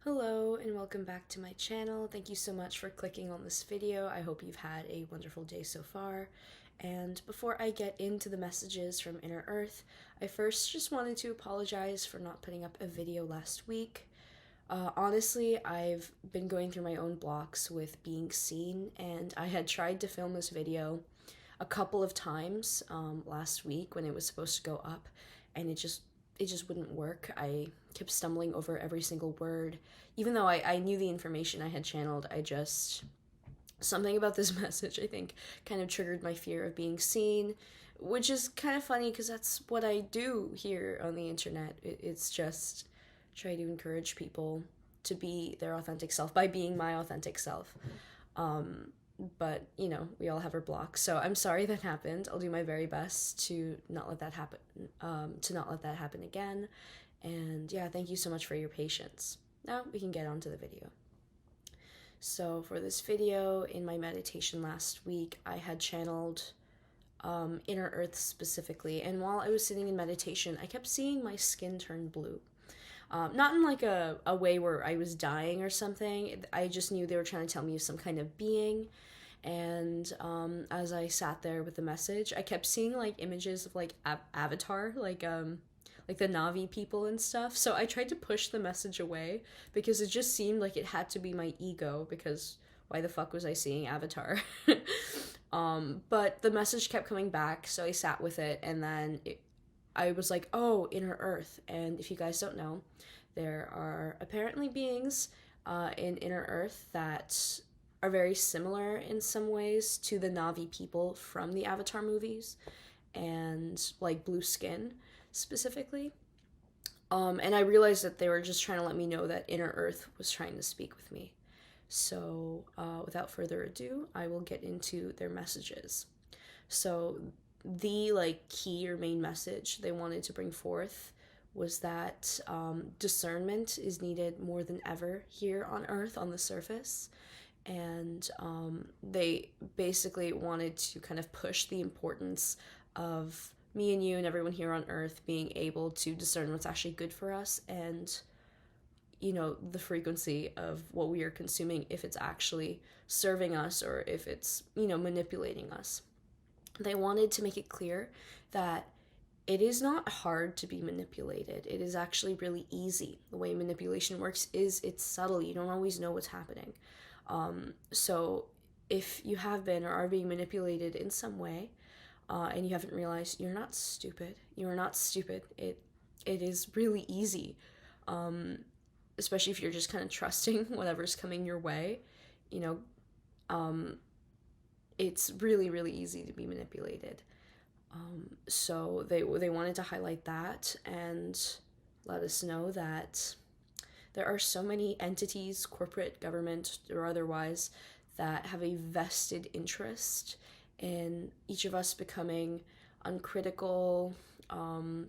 Hello and welcome back to my channel. Thank you so much for clicking on this video. I hope you've had a wonderful day so far. And before I get into the messages from Inner Earth, I first just wanted to apologize for not putting up a video last week. Honestly, I've been going through my own blocks with being seen, and I had tried to film this video a couple of times last week when it was supposed to go up, and it just wouldn't work. I kept stumbling over every single word. Even though I knew the information I had channeled, something about this message, I think, kind of triggered my fear of being seen, which is kind of funny because that's what I do here on the internet. It's just try to encourage people to be their authentic self by being my authentic self. But, we all have our blocks. So I'm sorry that happened. I'll do my very best to not let that happen again. And yeah, thank you so much for your patience. Now we can get on to the video. So for this video, in my meditation last week, I had channeled Inner Earth specifically. And while I was sitting in meditation, I kept seeing my skin turn blue. Not in like a way where I was dying or something. I just knew they were trying to tell me of some kind of being. And as I sat there with the message, I kept seeing like images of like Avatar, like the Na'vi people and stuff. So I tried to push the message away because it just seemed like it had to be my ego, because why the fuck was I seeing Avatar? But the message kept coming back, so I sat with it, and then I was like, oh, Inner Earth. And if you guys don't know, there are apparently beings in Inner Earth that are very similar in some ways to the Na'vi people from the Avatar movies, and like blue skin specifically. And I realized that they were just trying to let me know that Inner Earth was trying to speak with me. So without further ado, I will get into their messages. So the key or main message they wanted to bring forth was that discernment is needed more than ever here on Earth, on the surface. And they basically wanted to kind of push the importance of me and you and everyone here on Earth being able to discern what's actually good for us, and the frequency of what we are consuming, if it's actually serving us or if it's manipulating us. They wanted to make it clear that it is not hard to be manipulated. It is actually really easy. The way manipulation works is it's subtle. You don't always know what's happening. So if you have been or are being manipulated in some way, and you haven't realized, you're not stupid. You are not stupid. It is really easy, especially if you're just kind of trusting whatever's coming your way. It's really, really easy to be manipulated. So they wanted to highlight that and let us know that there are so many entities, corporate, government, or otherwise, that have a vested interest in each of us becoming uncritical,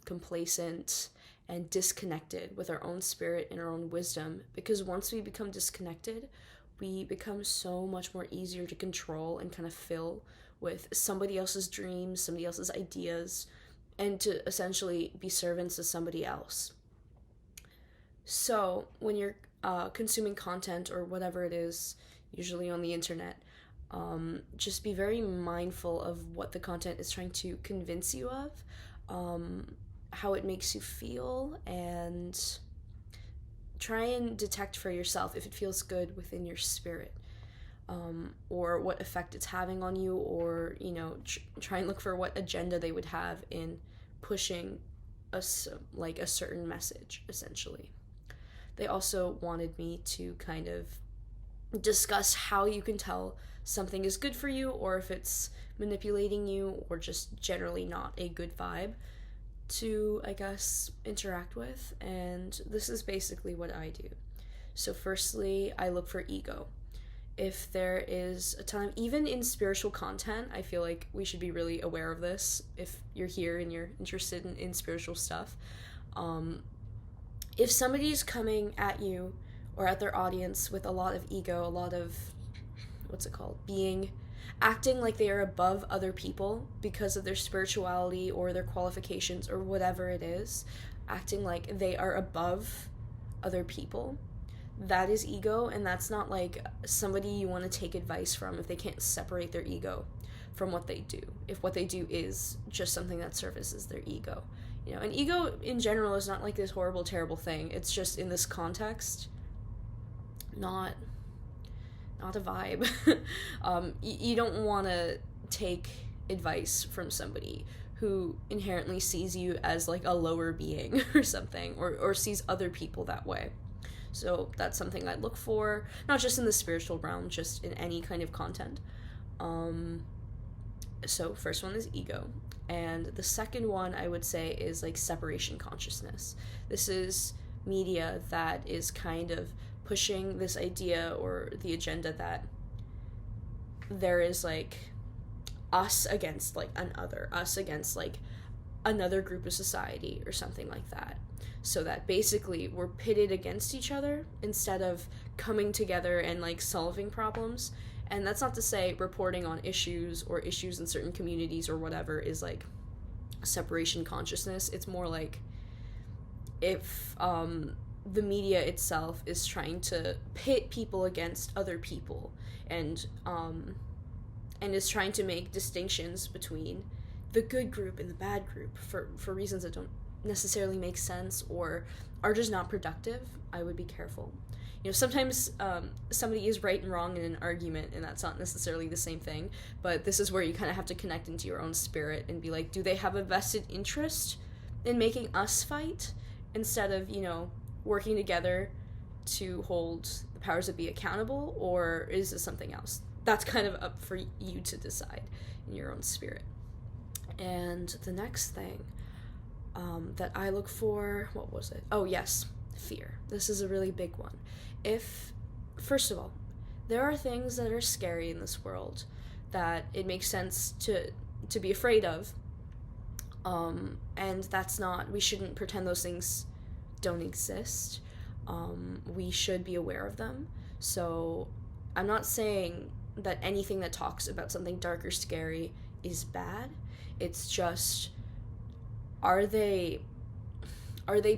complacent, and disconnected with our own spirit and our own wisdom. Because once we become disconnected, we become so much more easier to control and kind of fill with somebody else's dreams, somebody else's ideas, and to essentially be servants to somebody else. So when you're consuming content or whatever it is, usually on the internet, just be very mindful of what the content is trying to convince you of, how it makes you feel, and try and detect for yourself if it feels good within your spirit, or what effect it's having on you, or try and look for what agenda they would have in pushing a certain message, essentially. They also wanted me to kind of discuss how you can tell something is good for you, or if it's manipulating you, or just generally not a good vibe to, I guess, interact with. And this is basically what I do. So firstly, I look for ego. If there is a time, even in spiritual content, I feel like we should be really aware of this if you're here and you're interested in spiritual stuff. If somebody's coming at you or at their audience with a lot of ego, a lot of, acting like they are above other people because of their spirituality or their qualifications or whatever it is, acting like they are above other people, that is ego, and that's not like somebody you want to take advice from if they can't separate their ego from what they do. If what they do is just something that services their ego. You know, and ego in general is not like this horrible, terrible thing. It's just in this context, not a vibe. You don't want to take advice from somebody who inherently sees you as like a lower being or something, or sees other people that way. So that's something I look for, not just in the spiritual realm, just in any kind of content. So first one is ego. And the second one I would say is like separation consciousness. This is media that is kind of pushing this idea or the agenda that there is like us against like us against like another group of society or something like that. So that basically we're pitted against each other instead of coming together and like solving problems. And that's not to say reporting on issues or issues in certain communities or whatever is like separation consciousness. It's more like if the media itself is trying to pit people against other people and is trying to make distinctions between the good group and the bad group for reasons that don't necessarily make sense or are just not productive, I would be careful. You know, sometimes somebody is right and wrong in an argument, and that's not necessarily the same thing, but this is where you kind of have to connect into your own spirit and be like, do they have a vested interest in making us fight instead of, you know, working together to hold the powers that be accountable, or is this something else? That's kind of up for you to decide in your own spirit. And the next thing that I look for, what was it? Oh, yes, fear. This is a really big one. First of all, there are things that are scary in this world that it makes sense to be afraid of, and that's not, we shouldn't pretend those things don't exist. We should be aware of them. So I'm not saying that anything that talks about something dark or scary is bad. It's just, are they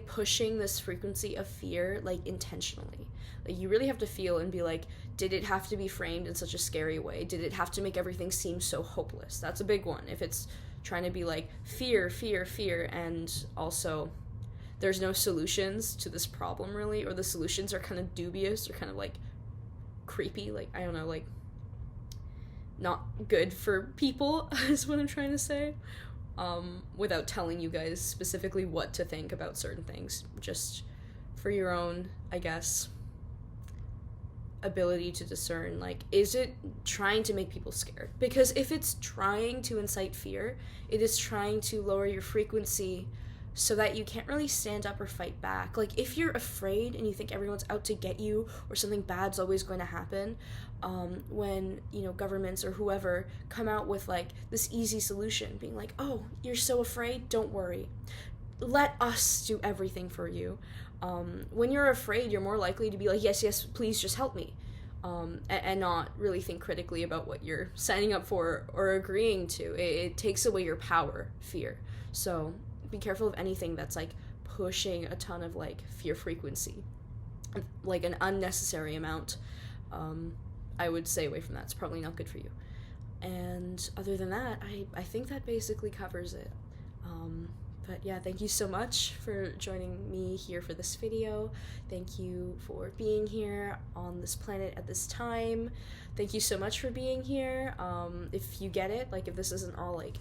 pushing this frequency of fear like intentionally? Like, you really have to feel and be like, did it have to be framed in such a scary way? Did it have to make everything seem so hopeless? That's a big one. If it's trying to be like fear, fear, fear, and also there's no solutions to this problem really, or the solutions are kind of dubious or kind of like creepy, like, I don't know, like not good for people is what I'm trying to say, without telling you guys specifically what to think about certain things, just for your own, I guess, ability to discern, like, is it trying to make people scared? Because if it's trying to incite fear, it is trying to lower your frequency so that you can't really stand up or fight back. Like, if you're afraid and you think everyone's out to get you or something bad's always going to happen, when, you know, governments or whoever come out with like this easy solution, being like, oh, you're so afraid, don't worry, let us do everything for you. When you're afraid, you're more likely to be like, yes, please just help me, and not really think critically about what you're signing up for or agreeing to. It takes away your power, fear. So be careful of anything that's like pushing a ton of like fear frequency, like an unnecessary amount. I would stay away from that. It's probably not good for you. And other than that, I think that basically covers it. But yeah, thank you so much for joining me here for this video. Thank you for being here on this planet at this time. Thank you so much for being here. If you get it, like if this isn't all like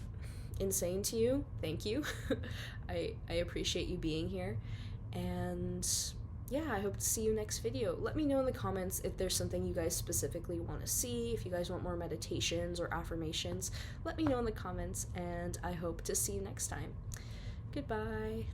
insane to you, thank you. I appreciate you being here. And yeah, I hope to see you next video. Let me know in the comments if there's something you guys specifically want to see, if you guys want more meditations or affirmations. Let me know in the comments, and I hope to see you next time. Goodbye.